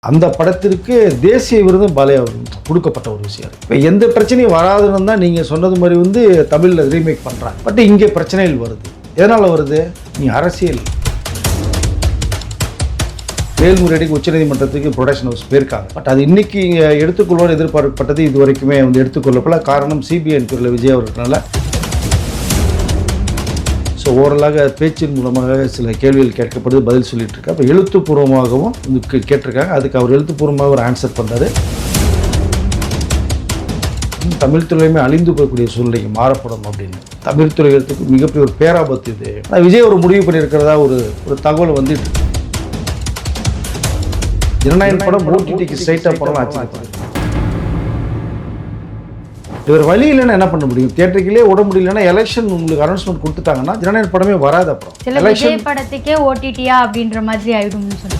அந்த படத்திற்கு தேசிய விருதும் கொடுக்கப்பட்ட ஒரு விஷயம். இப்போ எந்த பிரச்சனையும் வராதுன்னு தான் நீங்கள் சொன்னது மாதிரி தமிழில் ரீமேக் பண்ணுறாங்க. பட் இங்கே பிரச்சனைகள் வருது. எதனால் வருது? நீங்கள் அரசியல் மேல்முறையீடுக்கு உச்சநீதிமன்றத்துக்கு ப்ரொடக்ஷன் ஹவுஸ் போயிருக்காங்க. பட் அது இன்னைக்கு எடுத்துக்கொள்வோன்னு எதிர்பார்க்கப்பட்டது இது வரைக்குமே எடுத்துக்கொள்ளப்பல. காரணம் சிபிஐ என்கொயரியில் விஜய் அவர்களால் ஸோ ஓரலாக பேச்சின் மூலமாக சில கேள்விகள் கேட்கப்படுது, பதில் சொல்லிட்டு இருக்கா. அப்போ எழுத்துப்பூர்வமாகவும் கேட்டிருக்காங்க. அதுக்கு அவர் எழுத்துப்பூர்வமாக ஒரு ஆன்சர் பண்ணுறாரு. தமிழ் துறையுமே அழிந்து போகக்கூடிய சூழ்நிலைக்கு மாறப்படும் அப்படின்னு தமிழ் துறைகளுக்கு மிகப்பெரிய ஒரு பேராபத்து இது. ஆனால் விஜய் ஒரு முடிவு பண்ணியிருக்கிறதா ஒரு தகவல் வந்துட்டு ஜனநாயகம் படம் ஓடிடிக்கு ஸ்ட்ரைட்டாக படம் ஆச்சு. இவர் வழி இல்லைன்னா என்ன பண்ண முடியும்? தியேட்டருக்குள்ளே ஓட முடியலன்னா எலெக்ஷன் உங்களுக்கு அனௌன்ஸ்மெண்ட் கொடுத்துட்டாங்கன்னா ஜனநாயக படமே வராது. அப்புறம் சில விஜய் படத்துக்கே ஓடிடியா அப்படின்ற மாதிரி ஆயிடும்னு சொல்லி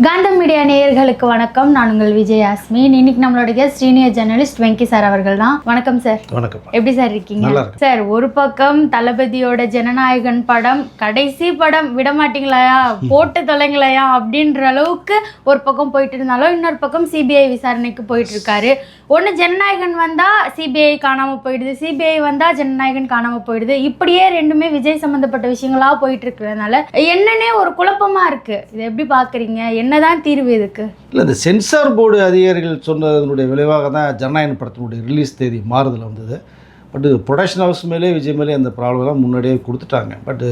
காந்தம் மீடியா நேயர்களுக்கு வணக்கம். நான் உங்கள் விஜய் யாஸ்மின். இன்னைக்கு நம்மளுடைய சீனியர் ஜேர்னலிஸ்ட் வெங்கி சார் அவர்கள் தான். வணக்கம் சார். வணக்கம். எப்படி சார் இருக்கீங்க? சார், ஒரு பக்கம் தளபதியோட ஜனநாயகன் படம் கடைசி படம் விடமாட்டீங்களா, போட்டு தொலைங்களையா அப்படின்ற அளவுக்கு ஒரு பக்கம் போயிட்டு இருந்தாலும் இன்னொரு பக்கம் சிபிஐ விசாரணைக்கு போயிட்டு இருக்காரு. ஒன்று ஜனநாயகன் வந்தா சிபிஐ காணாம போயிடுது, சிபிஐ வந்தா ஜனநாயகன் காணாம போயிடுது. இப்படியே ரெண்டுமே விஜய் சம்பந்தப்பட்ட விஷயங்களா போயிட்டு இருக்கிறதுனால என்னன்னே ஒரு குழப்பமா இருக்கு. இதை எப்படி பாக்குறீங்க? என்னதான் தீர்வு இதுக்கு? இல்லை, இந்த சென்சார் போர்டு அதிகாரிகள் சொன்னதனுடைய விளைவாக தான் ஜனநாயகன் படத்தினுடைய ரிலீஸ் தேதி மாறுதல் வந்தது. பட் ப்ரொடக்ஷன் ஹவுஸ் மேலே விஜய் மேலே அந்த ப்ராப்ளம்லாம் முன்னாடியே கொடுத்துட்டாங்க. பட்டு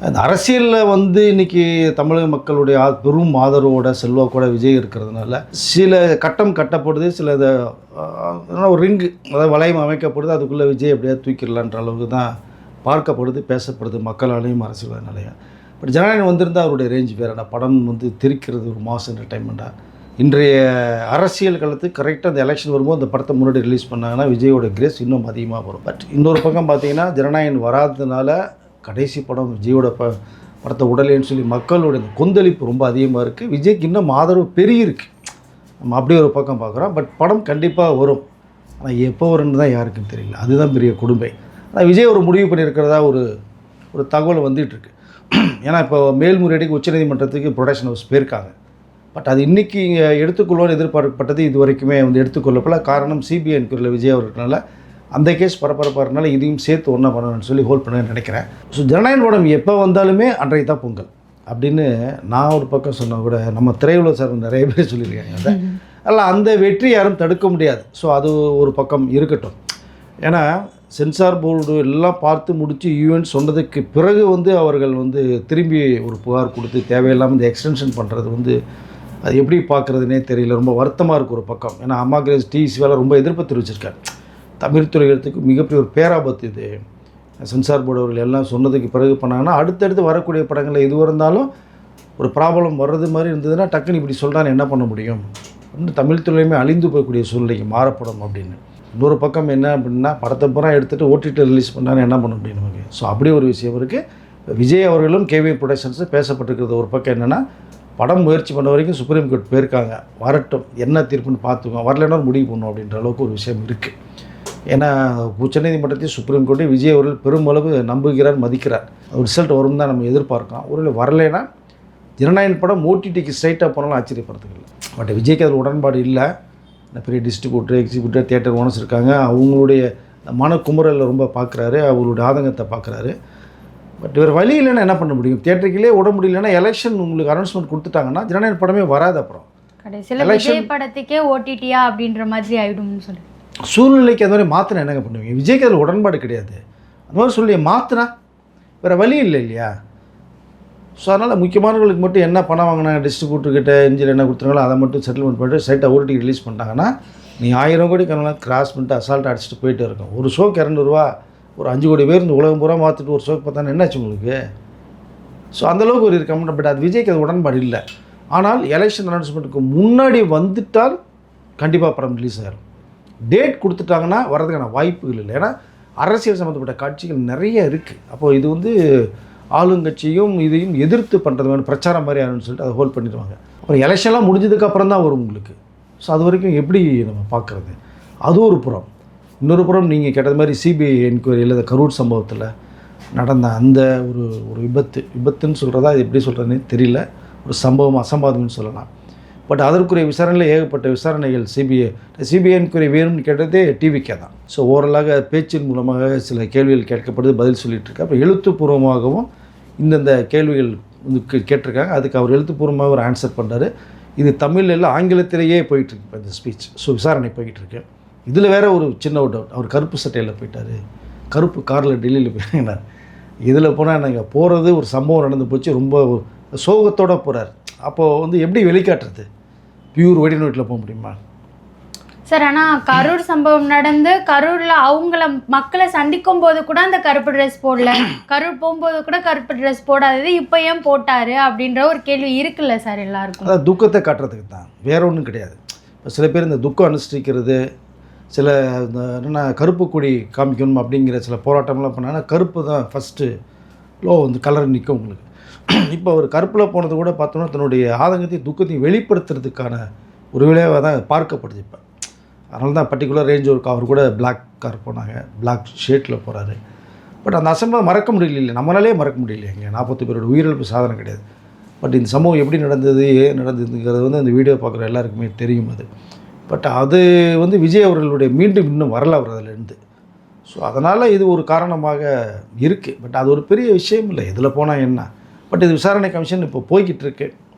அந்த அரசியலில் இன்றைக்கி தமிழக மக்களுடைய பெரும் ஆதரவோட செல்வாக்கோட விஜய் இருக்கிறதுனால சில கட்டம் கட்டப்படுது, சில ஒரு ரிங்கு அதாவது வளையம் அமைக்கப்படுது. அதுக்குள்ளே விஜய் எப்படியா தூக்கிடலான்ற அளவுக்கு தான் பார்க்கப்படுது, பேசப்படுது மக்களாலையும் அரசியல்வாதினாலையும். பட் ஜனநாயகம் வந்திருந்தால் அவருடைய ரேஞ்ச் வேறு. படம் தெரிக்கிறது ஒரு மாஸ் என்டர்டைன்மெண்ட்டாக. இன்றைய அரசியல் காலத்துக்கு கரெக்டாக அந்த எலெக்ஷன் வரும்போது அந்த படத்தை முன்னாடி ரிலீஸ் பண்ணாங்கன்னா விஜயோட கிரேஸ் இன்னும் அதிகமாக வரும். பட் இன்னொரு பக்கம் பார்த்தீங்கன்னா ஜனநாயகன் வராததுனால கடைசி படம் விஜயோட படத்தை உடலேன்னு சொல்லி மக்களோட கொந்தளிப்பு ரொம்ப அதிகமாக இருக்குது. விஜய்க்கு இன்னும் ஆதரவு பெருகிருக்கு. நம்ம அப்படியே ஒரு பக்கம் பார்க்குறோம். பட் படம் கண்டிப்பாக வரும். ஆனால் எப்போ வரும்னு தான் யாருக்குன்னு தெரியல. அதுதான் பெரிய கொடுமை. ஆனால் விஜய் ஒரு முடிவு பண்ணியிருக்கிறதா ஒரு தகவல் வந்துகிட்ருக்கு. ஏன்னா இப்போ மேல்முறையீடுக்கு உச்சநீதிமன்றத்துக்கு ப்ரொடக்ஷன் ஹவுஸ் போயிருக்காங்க. பட் அது இன்றைக்கி எடுத்துக்கொள்வோன்னு எதிர்பார்க்கப்பட்டது இது வரைக்குமே எடுத்துக்கொள்ளப்பல. காரணம் சிபிஐ என்கொயரியில் விஜய் அவர்களால் அந்த கேஸ் பரபரப்பாகிறதுனால இதையும் சேர்த்து ஒன்றா பண்ணணும்னு சொல்லி ஹோல்ட் பண்ண நினைக்கிறேன். ஸோ ஜனநாயக படம் எப்போ வந்தாலுமே அன்றைய தான் பொங்கல் அப்படின்னு நான் ஒரு பக்கம் சொன்னால் கூட நம்ம திரையுலக சார் நிறைய பேர் சொல்லியிருக்காங்க. அல்ல, அந்த வெற்றி யாரும் தடுக்க முடியாது. ஸோ அது ஒரு பக்கம் இருக்கட்டும். ஏன்னா சென்சார் போர்டு எல்லாம் பார்த்து முடித்து ஈவெண்ட் சொன்னதுக்கு பிறகு அவர்கள் திரும்பி ஒரு புகார் கொடுத்து தேவையில்லாமல் இந்த எக்ஸ்டென்ஷன் பண்ணுறது அது எப்படி பார்க்குறதுனே தெரியல. ரொம்ப வருத்தமாக இருக்குது ஒரு பக்கம். ஏன்னா அம்மா கிரேஸ் டிசி வேலை ரொம்ப எதிர்ப்பு தெரிவிச்சிருக்காரு. தமிழ் துறைகளுக்கு மிகப்பெரிய ஒரு பேராபத்து இது. சென்சார் போர்டு அவர்கள் எல்லாம் சொன்னதுக்கு பிறகு பண்ணாங்கன்னா அடுத்தடுத்து வரக்கூடிய படங்களில் எது இருந்தாலும் ஒரு ப்ராப்ளம் வர்றது மாதிரி இருந்ததுன்னா டக்குன்னு இப்படி சொல்கிறான்னு என்ன பண்ண முடியும்? தமிழ் துறையுமே அழிந்து போகக்கூடிய சூழ்நிலைக்கு மாறப்படும் அப்படின்னு. இன்னொரு பக்கம் என்ன அப்படின்னா படத்தை பூரா எடுத்துகிட்டு ஓடிடி ரிலீஸ் பண்ணான்னு என்ன பண்ண முடியும் நமக்கு? ஸோ அப்படி ஒரு விஷயம் இருக்குது. விஜய் அவர்களும் கேவி ப்ரொடக்ஷன்ஸு பேசப்பட்டிருக்கிறது ஒரு பக்கம். என்னென்னா படம் முயற்சி பண்ண வரைக்கும் சுப்ரீம் கோர்ட் போயிருக்காங்க. வரட்டும், என்ன தீர்ப்புன்னு பார்த்துக்கோங்க, வரலைன்னா முடிவு பண்ணும் அப்படின்ற அளவுக்கு ஒரு விஷயம் இருக்குது. ஏன்னா உச்சநீதிமன்றத்தையும் சுப்ரீம் கோர்ட்டையும் விஜய் அவர்கள் பெருமளவு நம்புகிறார், மதிக்கிறார். ரிசல்ட் வரும் தான் நம்ம எதிர்பார்க்கலாம். ஒரு வரலைன்னா ஜனநாயகன் படம் ஓடிடிக்கு ஸ்ட்ரைட்டாக போனாலும் ஆச்சரியப்படுறதுக்கு இல்லை. பட் விஜய்க்கு அதில் உடன்பாடு இல்லை. பெரிய டிஸ்ட்ரிபியூட்டர், எக்ஸிபியூட்டர், தியேட்டர் ஓனர்ஸ் இருக்காங்க. அவங்களுடைய மனக்குமுறலில் ரொம்ப பார்க்குறாரு, அவங்களுடைய ஆதங்கத்தை பார்க்குறாரு. பட் இவர் வழி இல்லைன்னா என்ன பண்ண முடியும்? தியேட்டருக்குள்ளே ஓட முடியலன்னா எலெக்ஷன் உங்களுக்கு அனௌன்ஸ்மெண்ட் கொடுத்துட்டாங்கன்னா ஜனநாயக படமே வராது. அப்புறம் கடைசியில் விஜய் படத்துக்கே ஓடிடியா அப்படின்ற மாதிரி ஆகிடும்னு சொல்லி சூழ்நிலைக்கு அந்த மாதிரி மாற்றினா என்னங்க பண்ணுவீங்க? விஜய்க்கு அதில் உடன்பாடு கிடையாது. அந்த மாதிரி சொல்லி மாற்றினா வேறு வழி இல்லை இல்லையா? ஸோ அதனால் முக்கியமானவர்களுக்கு மட்டும் என்ன பணம் வாங்கினாங்க, டிஸ்ட்ரிபியூட்டர்கிட்ட இன்ஜின் என்ன கொடுத்துருங்களோ அதை மட்டும் செட்டில்மெண்ட் பண்ணிட்டு சைட்டை ஓடிடி ரிலீஸ் பண்ணிட்டாங்கன்னா நீ 1000 கோடி கணக்கில் கிராஸ் பண்ணிட்டு அசால்ட்டாக அடிச்சுட்டு போயிட்டு இருக்கும். ஒரு ஷோக்கு 200 ரூபா, ஒரு 5 கோடி பேர் இந்த உலகம் பூரா பார்த்துட்டு ஒரு ஷோக்கு பார்த்தானே என்னாச்சு உங்களுக்கு? ஸோ அந்தளவுக்கு ஒரு இருக்க. பட் அது விஜய்க்கு அது உடன்பாடு இல்லை. ஆனால் எலெக்ஷன் அனௌன்ஸ்மெண்ட்டுக்கு முன்னாடி வந்துட்டால் கண்டிப்பாக படம் ரிலீஸ் ஆகிடும். டேட் கொடுத்துட்டாங்கன்னா வர்றதுக்கான வாய்ப்புகள் இல்லை. ஏன்னா அரசியல் சம்மந்தப்பட்ட காட்சிகள் நிறைய இருக்குது. அப்போது இது ஆளுங்கட்சியும் இதையும் எதிர்த்து பண்ணுறது வேணும், பிரச்சாரம் மாதிரி ஆகும்னு சொல்லிட்டு அதை ஹோல்ட் பண்ணிடுவாங்க. அப்புறம் எலெக்ஷன்லாம் முடிஞ்சதுக்கப்புறம் தான் வரும் உங்களுக்கு. ஸோ அது வரைக்கும் எப்படி நம்ம பார்க்குறது? அது ஒரு புறம். இன்னொரு புறம் நீங்கள் கேட்டது மாதிரி சிபிஐ என்கொயரியில் இந்த கரூர் சம்பவத்தில் நடந்த அந்த ஒரு ஒரு விபத்துன்னு சொல்கிறதா இது எப்படி சொல்கிறதுனே தெரியல, ஒரு சம்பவம் அசம்பாதம்னு சொல்லலாம். பட் அதற்குரிய விசாரணையில் ஏகப்பட்ட விசாரணைகள் சிபிஐக்குரிய வேணும்னு கேட்டதே டிவிக்கே தான். ஸோ ஓரலாக பேச்சின் மூலமாக சில கேள்விகள் கேட்கப்படுது, பதில் சொல்லிகிட்டு இருக்கு. அப்போ எழுத்துப்பூர்வமாகவும் இந்தந்த கேள்விகள் வந்து கேட்டிருக்காங்க. அதுக்கு அவர் எழுத்துப்பூர்வமாக ஒரு ஆன்சர் பண்ணுறாரு. இது தமிழில் இல்லை ஆங்கிலத்திலேயே போயிட்டுருக்கு இப்போ இந்த ஸ்பீச். ஸோ விசாரணை போய்கிட்டுருக்கு. இதில் வேறு ஒரு சின்ன ஒரு டவுட், அவர் கருப்பு சட்டையில் போயிட்டார், கருப்பு காரில் டெல்லியில் போயிட்டார். இதில் போனால் நாங்கள் போகிறது ஒரு சம்பவம் நடந்து போச்சு, ரொம்ப சோகத்தோடு போகிறார். அப்போது வந்து எப்படி வெளிக்காட்டுறது? பியூர் ஒயிட் அண்ட் ஒயிட்டில் போக முடியுமா சார்? ஆனால் கரூர் சம்பவம் நடந்து கரூரில் அவங்கள மக்களை சந்திக்கும் போது கூட அந்த கருப்பு ட்ரெஸ் போடல, கரூர் போகும்போது கூட கருப்பு ட்ரெஸ் போடாதது இப்போ ஏன் போட்டார் அப்படின்ற ஒரு கேள்வி இருக்குல்ல சார் எல்லாருக்கும்? அதான் துக்கத்தை காட்டுறதுக்கு தான், வேற ஒன்றும் கிடையாது. இப்போ சில பேர் இந்த துக்கம் அனுஷ்டிக்கிறது, சில இந்த என்னென்னா கருப்பு கொடி காமிக்கணும் அப்படிங்கிற சில போராட்டம்லாம் பண்ணாங்கன்னா கருப்பு தான் ஃபஸ்ட்டு வந்து கலர் நிற்கும் உங்களுக்கு. இப்போ அவர் கருப்பில் போனது கூட பார்த்தோன்னா தன்னுடைய ஆதங்கத்தையும் துக்கத்தையும் வெளிப்படுத்துறதுக்கான ஒரு விளைவாக தான் பார்க்கப்படுது இப்போ. அதனால தான் பர்டிகுலர் ரேஞ்ச் ஒரு அவர் கூட பிளாக் கார் போனாங்க, பிளாக் ஷேட்டில் போகிறாரு. பட் அந்த அசம்பவம் மறக்க முடியல, நம்மளாலே மறக்க முடியல. இங்கே 40 பேரோட உயிரிழப்பு சாதனை கிடையாது. பட் இந்த சம்பவம் எப்படி நடந்தது, ஏன் நடந்ததுங்கிறது வந்து அந்த வீடியோ பார்க்குற எல்லாருக்குமே தெரியும் அது. பட் அது வந்து விஜய் அவர்களுடைய மீண்டும் இன்னும் வரல அவர் அதிலேருந்து. ஸோ அதனால் இது ஒரு காரணமாக இருக்குது. பட் அது ஒரு பெரிய விஷயம் இல்லை, இதில் போனால் என்ன. பட் இது விசாரணை கமிஷன் இப்போ போய்கிட்டு இருக்கு.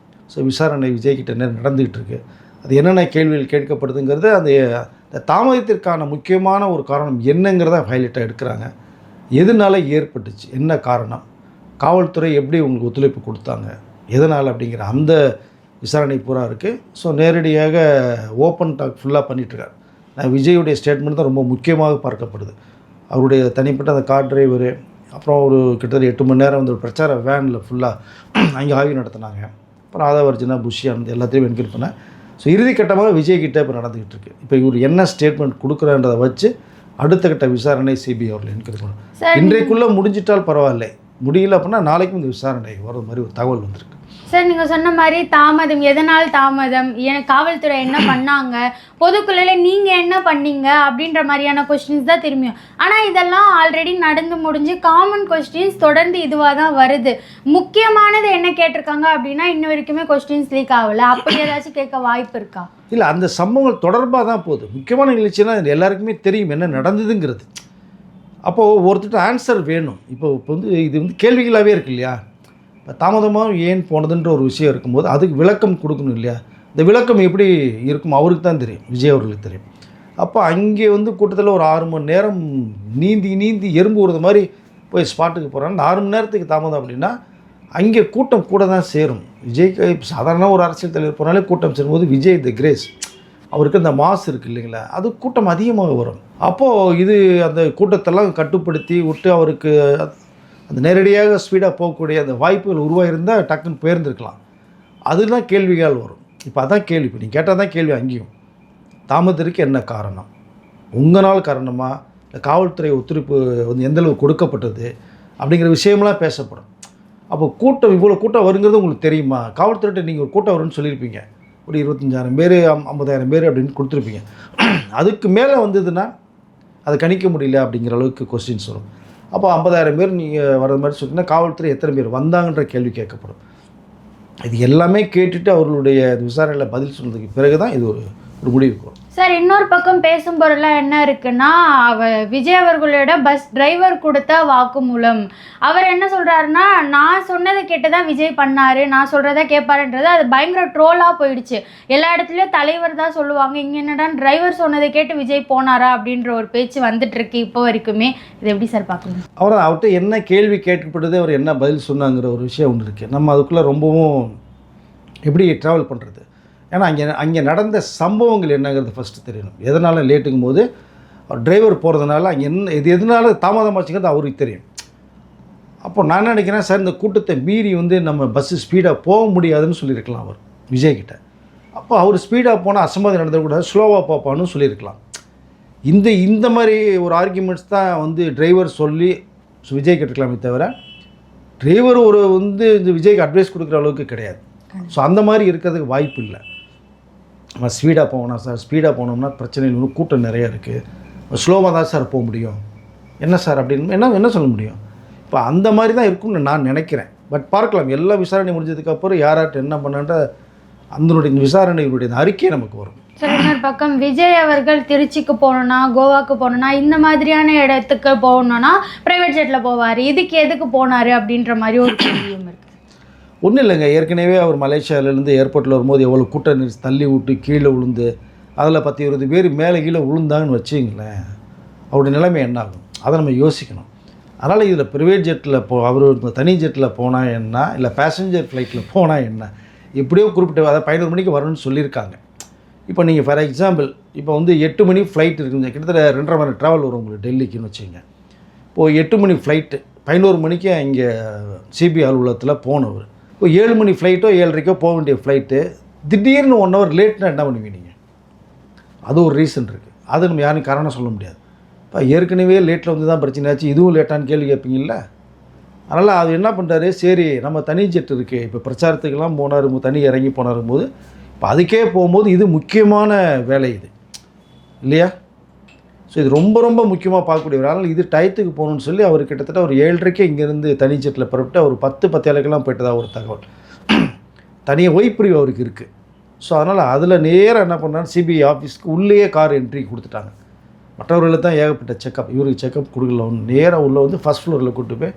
ஸோ விசாரணை விஜய்கிட்ட நடந்துக்கிட்டு இருக்கு. அது என்னென்ன கேள்விகள் கேட்கப்படுதுங்கிறது அந்த தாமதத்திற்கான முக்கியமான ஒரு காரணம் என்னங்கிறத ஹைலைட்டாக எடுக்கிறாங்க. எதனால் ஏற்பட்டுச்சு, என்ன காரணம், காவல்துறை எப்படி உங்களுக்கு ஒத்துழைப்பு கொடுத்தாங்க, எதனால் அப்படிங்கிற அந்த விசாரணை பூரா இருக்குது. ஸோ நேரடியாக ஓப்பன் டாக் ஃபுல்லாக பண்ணிகிட்ருக்காரு. விஜயுடைய ஸ்டேட்மெண்ட் தான் ரொம்ப முக்கியமாக பார்க்கப்படுது. அவருடைய தனிப்பட்ட அந்த கார் டிரைவரு, அப்புறம் ஒரு கிட்டத்தட்ட 8 மணி நேரம் வந்து ஒரு பிரச்சார வேனில் ஃபுல்லாக அங்கே ஆய்வு நடத்தினாங்க. அப்புறம் ஆதவர்ஜினா புஷியானது எல்லாத்தையும் என்கொயரி பண்ணேன். ஸோ இறுதிக்கட்டமாக விஜய்கிட்ட இப்போ நடந்துக்கிட்டு இருக்குது. இப்போ இவர் என்ன ஸ்டேட்மெண்ட் கொடுக்குறன்றதை வச்சு அடுத்த கட்ட விசாரணை சிபிஐ அவர்கள் என்கொயரி பண்ணணும். இன்றைக்குள்ளே முடிஞ்சிட்டால் பரவாயில்லை, முடியல அப்படின்னா நாளைக்கும் இந்த விசாரணை வர மாதிரி ஒரு தகவல் வந்திருக்கு. சார் நீங்கள் சொன்ன மாதிரி தாமதம், எதனால் தாமதம், காவல்துறை என்ன பண்ணாங்க, பொதுக்குழுல நீங்கள் என்ன பண்ணீங்க அப்படின்ற மாதிரியான கொஸ்டின்ஸ் தான் திரும்பியும். ஆனால் இதெல்லாம் ஆல்ரெடி நடந்து முடிஞ்சு காமன் கொஸ்டின்ஸ் தொடர்ந்து இதுவாக தான் வருது. முக்கியமானது என்ன கேட்டிருக்காங்க அப்படின்னா இன்ன வரைக்குமே கொஸ்டின்ஸ் லீக் ஆகலை. அப்படி ஏதாச்சும் கேட்க வாய்ப்பு இருக்கா? இல்லை, அந்த சம்பவங்கள் தொடர்பாக தான் போகுது. முக்கியமான நிகழ்ச்சினா எல்லாருக்குமே தெரியும் என்ன நடந்ததுங்கிறது. அப்போது ஒருத்தர் ஆன்சர் வேணும். இப்போ வந்து இது வந்து கேள்விகளாகவே இருக்கு இல்லையா. தாமதமாக ஏன் போனதுன்ற ஒரு விஷயம் இருக்கும்போது அதுக்கு விளக்கம் கொடுக்கணும் இல்லையா. இந்த விளக்கம் எப்படி இருக்கும் அவருக்கு தான் தெரியும், விஜய் அவர்களுக்கு தெரியும். அப்போ அங்கே வந்து கூட்டத்தில் ஒரு 6 மணி நேரம் நீந்தி எறும்பு ஊறுறது மாதிரி போய் ஸ்பாட்டுக்கு போகிறாங்க. அந்த 6 மணி நேரத்துக்கு தாமதம் அப்படின்னா அங்கே கூட்டம் கூட தான் சேரும். விஜய்க்கு சாதாரண ஒரு அரசியல் தலைவர் போனாலே கூட்டம் சேரும்போது விஜய் தி கிரேஸ், அவருக்கு அந்த மாஸ் இருக்குது இல்லைங்களா, அது கூட்டம் அதிகமாக வரும். அப்போது இது அந்த கூட்டத்தெல்லாம் கட்டுப்படுத்தி விட்டு அவருக்கு அந்த நேரடியாக ஸ்பீடாக போகக்கூடிய அந்த வாய்ப்புகள் உருவாகிருந்தால் டக்குன்னு போயிருந்துருக்கலாம். அதுதான் கேள்விகள் வரும். இப்போ அதான் கேள்வி, இப்போ நீங்கள் கேட்டால் தான் கேள்வி. அங்கேயும் தாமதத்திற்கு என்ன காரணம், உங்களால் காரணமாக இல்லை காவல்துறை ஒத்துழைப்பு வந்து எந்தளவு கொடுக்கப்பட்டது அப்படிங்கிற விஷயமெல்லாம் பேசப்படும். அப்போ கூட்டம் இவ்வளோ கூட்டம் வருங்கிறது உங்களுக்கு தெரியுமா? காவல்துறையிட்ட நீங்கள் ஒரு கூட்டம் வரும்னு சொல்லியிருப்பீங்க, ஒரு 25,000 பேர் 50,000 பேர் அப்படின்னு கொடுத்துருப்பீங்க. அதுக்கு மேலே வந்ததுன்னா அதை கணிக்க முடியல அப்படிங்கிற அளவுக்கு கொஸ்டின்ஸ் வரும். அப்போ 50,000 பேர் நீங்கள் வர்றது மாதிரி சொல்லிங்கன்னா காவல்துறை எத்தனை பேர் வந்தாங்கன்ற கேள்வி கேட்கப்படும். இது எல்லாமே கேட்டுட்டு அவர்களுடைய விசாரணையில் பதில் சொன்னதுக்கு பிறகு தான் இது ஒரு முடிவுக்கு வரும். சார் இன்னொரு பக்கம் பேசும் பொருளாக என்ன இருக்குன்னா, விஜய் அவர்களோட பஸ் டிரைவர் கொடுத்த வாக்குமூலம். அவர் என்ன சொல்கிறாருன்னா, நான் சொன்னதை கேட்டு தான் விஜய் பண்ணார், நான் சொல்கிறத கேட்பாருன்றது அது பயங்கர ட்ரோலாக போயிடுச்சு. எல்லா இடத்துலையும் தலைவர் தான் சொல்லுவாங்க, இங்கே என்னடா டிரைவர் சொன்னதை கேட்டு விஜய் போனாரா அப்படின்ற ஒரு பேச்சு வந்துட்டுருக்கு இப்போ வரைக்குமே. இது எப்படி சார் பார்க்கணும்? அவர்கிட்ட என்ன கேள்வி கேட்கப்பட்டது, அவர் என்ன பதில் சொன்னாங்கிற ஒரு விஷயம் ஒன்று இருக்குது. நம்ம அதுக்குள்ளே ரொம்பவும் எப்படி ட்ராவல் பண்ணுறது, ஏன்னா அங்கே நடந்த சம்பவங்கள் என்னங்கிறது ஃபஸ்ட்டு தெரியணும். எதனால் லேட்டுங்கும் போது அவர் டிரைவர் போகிறதுனால அங்கே இது எதனால தாமதமாச்சுங்கிறது அவருக்கு தெரியும். அப்போ நான் நினைக்கிறேன் சார், இந்த கூட்டத்தை மீறி வந்து நம்ம பஸ்ஸு ஸ்பீடாக போக முடியாதுன்னு சொல்லியிருக்கலாம் அவர் விஜய்கிட்ட. அப்போ அவர் ஸ்பீடாக போனால் அசம்பாவிதம் நடந்தக்கூடாது, ஸ்லோவாக போப்பான்னு சொல்லியிருக்கலாம். இந்த மாதிரி ஒரு ஆர்கியூமெண்ட்ஸ் தான் வந்து டிரைவர் சொல்லி விஜய் கேட்டுக்கலாமே தவிர டிரைவர் ஒரு வந்து இந்த விஜய்க்கு அட்வைஸ் கொடுக்குற அளவுக்கு கிடையாது. ஸோ அந்த மாதிரி இருக்கிறதுக்கு வாய்ப்பு இல்லை. நம்ம ஸ்பீடாக போகணும் சார், ஸ்பீடாக போனோம்னா பிரச்சனை இல்லை, கூட்டம் நிறையா இருக்குது, ஸ்லோவாக தான் சார் போக முடியும். என்ன சார் அப்படின்னு என்ன சொல்ல முடியும்? இப்போ அந்த மாதிரி தான் இருக்கும்னு நான் நினைக்கிறேன். பட் பார்க்கலாம், எல்லா விசாரணை முடிஞ்சதுக்கப்புறம் யார்கிட்ட என்ன பண்ணன்ற அதனுடைய விசாரணைகளுடைய அறிக்கை நமக்கு வரும். சார், இன்னொரு பக்கம் விஜய் அவர்கள் திருச்சிக்கு போகணுன்னா, கோவாக்கு போகணுன்னா, இந்த மாதிரியான இடத்துக்கு போகணுன்னா ப்ரைவேட் ஜெட்டில் போவார். இதுக்கு எதுக்கு போனார் அப்படின்ற மாதிரி ஒரு கேள்வியும் இருக்குது. ஒன்றும் இல்லைங்க, ஏற்கனவே அவர் மலேசியாவிலேருந்து ஏர்போர்ட்டில் வரும்போது எவ்வளோ கூட்டம் நிறுத்தி தள்ளி விட்டு கீழே விழுந்து அதில் 10-20 பேர் மேலே கீழே விழுந்தாங்கன்னு வச்சுங்களேன், அவருடைய நிலைமை என்ன ஆகும் அதை நம்ம யோசிக்கணும். அதனால் இதில் ப்ரைவேட் ஜெட்டில் அவர் தனி ஜெட்டில் போனால் என்ன, இல்லை பேசஞ்சர் ஃப்ளைட்டில் போனால் என்ன, எப்படியோ குறிப்பிட்ட அதாவது 11 மணிக்கு வரணும்னு சொல்லியிருக்காங்க. இப்போ நீங்கள் ஃபார் எக்ஸாம்பிள் இப்போ வந்து 8 மணி ஃப்ளைட் இருக்குங்க, கிட்டத்தட்ட 2.5 மணி நேரம் ட்ராவல் வரும் உங்களுக்கு டெல்லிக்குன்னு வச்சுங்க. இப்போது 8 மணி ஃப்ளைட்டு 11 மணிக்கு இங்கே சிபிஐ அலுவலகத்தில் போனவர். இப்போ 7 மணி ஃப்ளைட்டோ 7:30க்கோ போக வேண்டிய ஃப்ளைட்டு திடீர்னு 1 ஹவர் லேட்னா என்ன பண்ணுவீங்க நீங்கள்? அது ஒரு ரீசன் இருக்குது, அது நம்ம யாரும் காரணம் சொல்ல முடியாது. இப்போ ஏற்கனவே லேட்டில் வந்து தான் பிரச்சனை ஆச்சு, இதுவும் லேட்டான்னு கேள்வி கேட்பீங்கல்ல. அதனால் அது என்ன பண்ணுறாரு, சரி நம்ம தனி ஜெட் இருக்குது, இப்போ பிரச்சாரத்துக்கெல்லாம் போனார், தனி இறங்கி போனாரும் போது இப்போ அதுக்கே போகும்போது இது முக்கியமான வேலை இது இல்லையா? ஸோ இது ரொம்ப ரொம்ப முக்கியமாக பார்க்கக்கூடிய ஒரு. அதனால் இது டயத்துக்கு போகணுன்னு சொல்லி அவர் கிட்டத்தட்ட ஒரு 7:30க்கே இங்கேருந்து தனி ஜெட்டில் புறப்பட்டு அவர் 10-10:00க்கெல்லாம் போயிட்டதா ஒரு தகவல். தனியாக ஒய்பிரிவு அவருக்கு இருக்குது. ஸோ அதனால் அதில் நேராக என்ன பண்ணாரு, சிபிஐ ஆஃபீஸ்க்கு உள்ளேயே கார் என்ட்ரி கொடுத்துட்டாங்க. மற்றவர்களுக்கு தான் ஏகப்பட்ட செக்கப், இவருக்கு செக்கப் கொடுக்கல. ஒன்று நேராக உள்ளே வந்து ஃபஸ்ட் ஃப்ளோரில் கூப்பிட்டு போய்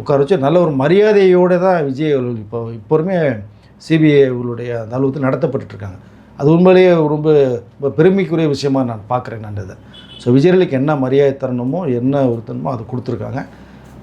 உட்கார வச்சு நல்ல ஒரு மரியாதையோடு தான் விஜய் அவர்கள் இப்போவுமே சிபிஐ அவர்களுடைய அந்த அலுவலகத்தில் நடத்தப்பட்டுருக்காங்க. அது உண்மையிலேயே ரொம்ப பெருமைக்குரிய விஷயமாக நான் பார்க்குறேன் நான் இதை. ஸோ விஜய்களுக்கு என்ன மரியாதை தரணுமோ என்ன ஒருத்தனமோ அது கொடுத்துருக்காங்க.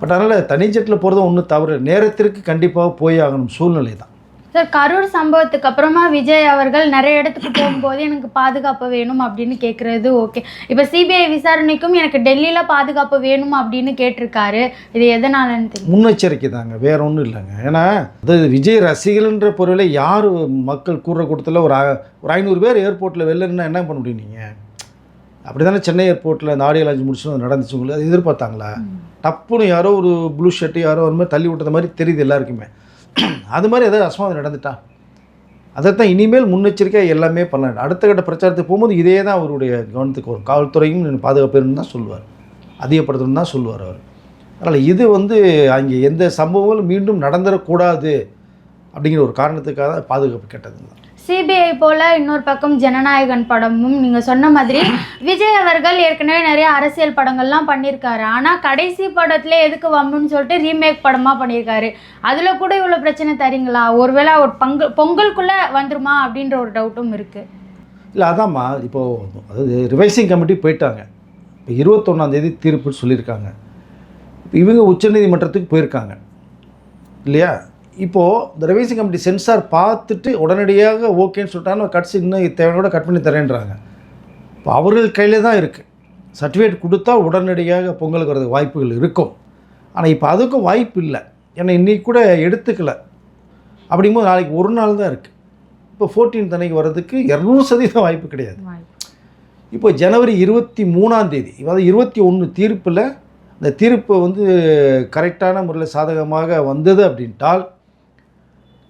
பட் அதனால் தனி ஜெட்டில் போகிறதும் ஒன்றும் தவறு, நேரத்திற்கு கண்டிப்பாக போய் ஆகணும் சூழ்நிலை தான். சார், கரூர் சம்பவத்துக்கு அப்புறமா விஜய் அவர்கள் நிறைய இடத்துக்கு போகும்போது எனக்கு பாதுகாப்பு வேணும் அப்படின்னு கேட்குறது ஓகே. இப்போ சிபிஐ விசாரணைக்கும் எனக்கு டெல்லியில் பாதுகாப்பு வேணும் அப்படின்னு கேட்டிருக்காரு. இது எதனாலன்னு தெரியும்? முன்னெச்சரிக்கை தாங்க, வேற ஒன்றும் இல்லைங்க. ஏன்னா அது விஜய் ரசிகர்கள்ன்ற பொருளை யார் மக்கள் கூற கொடுத்தல ஒரு 500 பேர் ஏர்போர்ட்டில் வெளிலன்னா என்ன பண்ண முடியும் நீங்கள்? அப்படி தானே சென்னை ஏர்போர்ட்டில் அந்த ஆடியோ லான்ச் முடிச்சு நடந்துச்சு. உங்களுக்கு அது எதிர்பார்த்தாங்களா? டப்புன்னு யாரோ ஒரு ப்ளூ ஷர்ட்டு யாரோ ஒரு மாதிரி தள்ளி விட்டது மாதிரி தெரியுது எல்லாருக்குமே. அது மாதிரி ஏதாவது அசம்பாவிதம் நடந்துட்டா அதைத்தான் இனிமேல் முன்னெச்சரிக்கையாக எல்லாமே பண்ணலாம். அடுத்த கட்ட பிரச்சாரத்துக்கு போகும்போது இதே தான் அவருடைய கவனத்துக்கு வரும். காவல்துறையும் பாதுகாப்புன்னு தான் சொல்லுவார், அதிகப்படுத்தணும்னு தான் சொல்லுவார் அவர். அதனால் இது வந்து அங்கே எந்த சம்பவங்களும் மீண்டும் நடந்துடக்கூடாது அப்படிங்கிற ஒரு காரணத்துக்காக தான் பாதுகாப்பு கேட்டது. சிபிஐ போல் இன்னொரு பக்கம் ஜனநாயகன் படமும் நீங்கள் சொன்ன மாதிரி விஜய் அவர்கள் ஏற்கனவே நிறைய அரசியல் படங்கள்லாம் பண்ணியிருக்காரு. ஆனால் கடைசி படத்தில் எதுக்கு வம்புன்னு சொல்லிட்டு ரீமேக் படமாக பண்ணியிருக்காரு. அதில் கூட இவ்வளோ பிரச்சனை தரீங்களா? ஒருவேளை ஒரு பொங்கலுக்குள்ளே வந்துருமா அப்படின்ற ஒரு டவுட்டும் இருக்குது. இல்லை அதாம்மா, இப்போது அதாவது ரிவைசிங் கமிட்டி போயிட்டாங்க. இப்போ 21ஆம் தேதி தீர்ப்புன்னு சொல்லியிருக்காங்க. இப்போ இவங்க உச்சநீதிமன்றத்துக்கு போயிருக்காங்க இல்லையா? இப்போது இந்த ரிவைசிங் கமிட்டி சென்சார் பார்த்துட்டு உடனடியாக ஓகேன்னு சொல்லிட்டாலும் கட்சி இன்னும் தேவையோட கட் பண்ணி தரேன்றாங்க. இப்போ அவர்கள் கையில் தான் இருக்குது. சர்டிஃபிகேட் கொடுத்தா உடனடியாக பொங்கலுக்கு வரதுக்கு வாய்ப்புகள் இருக்கும். ஆனால் இப்போ அதுக்கும் வாய்ப்பு இல்லை. ஏன்னா இன்றைக்கி கூட எடுத்துக்கல. அப்படிங்கும்போது நாளைக்கு ஒரு நாள் தான் இருக்குது. இப்போ 14 அன்னைக்கு வர்றதுக்கு 200% வாய்ப்பு கிடையாது. இப்போ ஜனவரி 23ஆம் தேதி அதாவது 21 தீர்ப்பில் இந்த தீர்ப்பு வந்து கரெக்டான முறையில் சாதகமாக வந்தது அப்படின்ட்டால்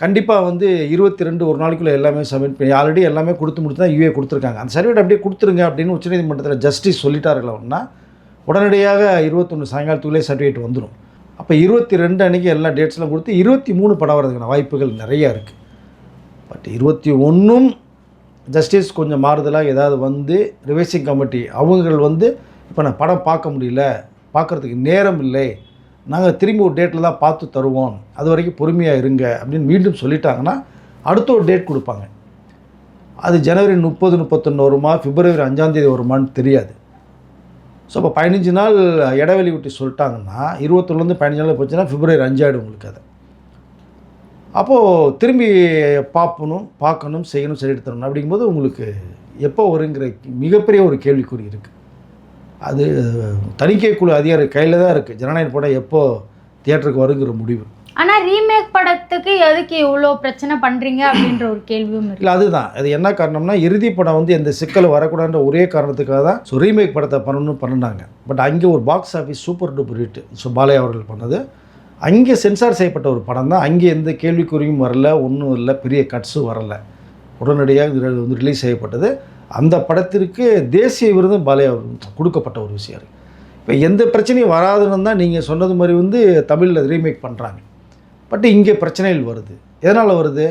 கண்டிப்பாக வந்து 22 ஒரு நாளைக்குள்ளே எல்லாமே சப்மிட் பண்ணி ஆல்ரெடி எல்லாமே கொடுத்து முடிச்சு தான் யூஏ கொடுத்துருக்காங்க. அந்த சர்டிஃபிகேட் அப்படியே கொடுத்துருங்க அப்படின்னு உச்சநீதிமன்றத்தில் ஜஸ்டிஸ் சொல்லிட்டார்கள்னா உடனடியாக 21 சாயங்காலத்துக்குள்ளே சர்டிஃபிகேட் வந்துடும். அப்போ 22 அன்றைக்கி எல்லா டேட்ஸ்லாம் கொடுத்து 23 படம் வரதுக்கான வாய்ப்புகள் நிறையா இருக்குது. பட் 21ம் ஜஸ்டிஸ் கொஞ்சம் மாறுதலாக ஏதாவது வந்து ரிவைசிங் கமிட்டி அவங்கள் வந்து இப்போ நான் படம் பார்க்க முடியல, பார்க்குறதுக்கு நேரம் இல்லை, நாங்கள் திரும்பி ஒரு டேட்டில் தான் பார்த்து தருவோம், அது வரைக்கும் பொறுமையாக இருங்க அப்படின்னு மீண்டும் சொல்லிட்டாங்கன்னா அடுத்த ஒரு டேட் கொடுப்பாங்க. அது ஜனவரி 30-31 வருமா, பிப்ரவரி 5ஆம் தேதி வருமானு தெரியாது. ஸோ இப்போ 15 நாள் இடைவெளி விட்டு சொல்லிட்டாங்கன்னா 21லேருந்து 15 நாள் போச்சுன்னா பிப்ரவரி 5 ஆகிடும் உங்களுக்கு. அதை அப்போது திரும்பி பார்க்கணும் செய்யணும் சரி எடுத்துடணும். அப்படிங்கும்போது உங்களுக்கு எப்போ வருங்கிற மிகப்பெரிய ஒரு கேள்விக்குறி இருக்குது. அது தணிக்கை குழு அதிகாரி கையில் தான் இருக்குது. ஜனநாயக படம் எப்போ தியேட்டருக்கு வருங்கிற முடிவு. ஆனால் ரீமேக் படத்துக்கு எதுக்கு இவ்வளோ பிரச்சனை பண்ணுறீங்க அப்படின்ற ஒரு கேள்வியும் இல்லை. அதுதான் அது என்ன காரணம்னா இறுதி படம் வந்து எந்த சிக்கல் வரக்கூடாதுன்ற ஒரே காரணத்துக்காக தான் ஸோ ரீமேக் படத்தை பண்ணினாங்க. பட் அங்கே ஒரு box office super duper hit. So Balayya அவர்கள் பண்ணது அங்கே சென்சார் செய்யப்பட்ட ஒரு படம் தான். அங்கே எந்த கேள்விக்குறியும் வரல, ஒன்றும் இல்லை, பெரிய கட்ஸும் வரலை, உடனடியாக இது வந்து ரிலீஸ் செய்யப்பட்டது. அந்த படத்திற்கு தேசிய விருதும் பாலையா கொடுக்கப்பட்ட ஒரு விஷயம் இருக்குது. இப்போ எந்த பிரச்சனையும் வராதுன்னு தான் நீங்கள் சொன்னது மாதிரி வந்து தமிழில் ரீமேக் பண்ணுறாங்க. பட் இங்கே பிரச்சனைகள் வருது. எதனால் வருது?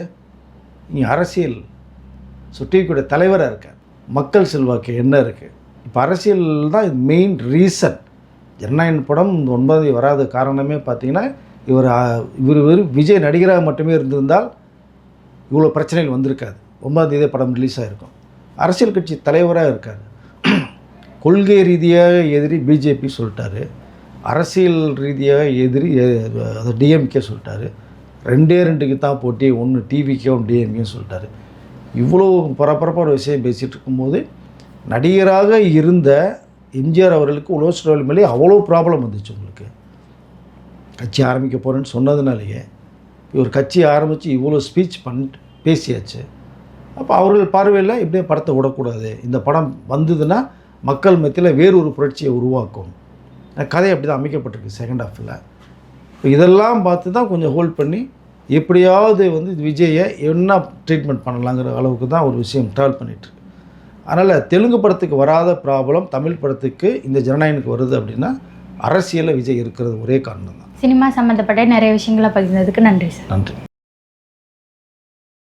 இங்கே அரசியல் சுட்டிக்கூடிய தலைவராக இருக்கார், மக்கள் செல்வாக்கு என்ன இருக்குது. இப்போ அரசியல் தான் இது மெயின் ரீசன். ஜனநாயகன் படம் 9 வராத காரணமே பார்த்தீங்கன்னா இவர் வெறும் விஜய் நடிகராக மட்டுமே இருந்திருந்தால் இவ்வளோ பிரச்சனைகள் வந்திருக்காது. 9 படம் ரிலீஸ் ஆகிருக்கும். அரசியல் கட்சி தலைவராக இருக்கார். கொள்கை ரீதியாக எதிரி பிஜேபி சொல்லிட்டாரு, அரசியல் ரீதியாக எதிரி அது டிஎம்கே சொல்லிட்டாரு. 2க்கு தான் போட்டி, ஒன்று டிவிக்கே ஒன்று டிஎம்கேன்னு சொல்லிட்டாரு. இவ்வளோ பரபரப்பான ஒரு விஷயம் பேசிகிட்டு இருக்கும்போது நடிகராக இருந்த எம்ஜிஆர் அவர்களுக்கு உலோசனை மேலே அவ்வளோ ப்ராப்ளம் வந்துச்சு. உங்களுக்கு கட்சி ஆரம்பிக்க போகிறேன்னு சொன்னதுனாலேயே இவர் கட்சி ஆரம்பித்து இவ்வளோ ஸ்பீச் பண்ணிட்டு பேசியாச்சு. அப்போ அவர்கள் பார்வையில் இப்படியே படத்தை விடக்கூடாது, இந்த படம் வந்ததுன்னா மக்கள் மத்தியில் வேறொரு புரட்சியை உருவாக்கும். கதை அப்படி தான் அமைக்கப்பட்டிருக்கு செகண்ட் ஹாஃபில். இப்போ இதெல்லாம் பார்த்து தான் கொஞ்சம் ஹோல்ட் பண்ணி எப்படியாவது வந்து விஜயை என்ன ட்ரீட்மெண்ட் பண்ணலாங்கிற அளவுக்கு தான் ஒரு விஷயம் ட்ராவல் பண்ணிகிட்ருக்கு. அதனால் தெலுங்கு படத்துக்கு வராத ப்ராப்ளம் தமிழ் படத்துக்கு இந்த ஜனநாயகனுக்கு வருது அப்படின்னா அரசியலில் விஜய் இருக்கிறது ஒரே காரணம் தான். சினிமா சம்மந்தப்பட்ட நிறைய விஷயங்களை பகிர்ந்ததுக்கு நன்றி சார். நன்றி.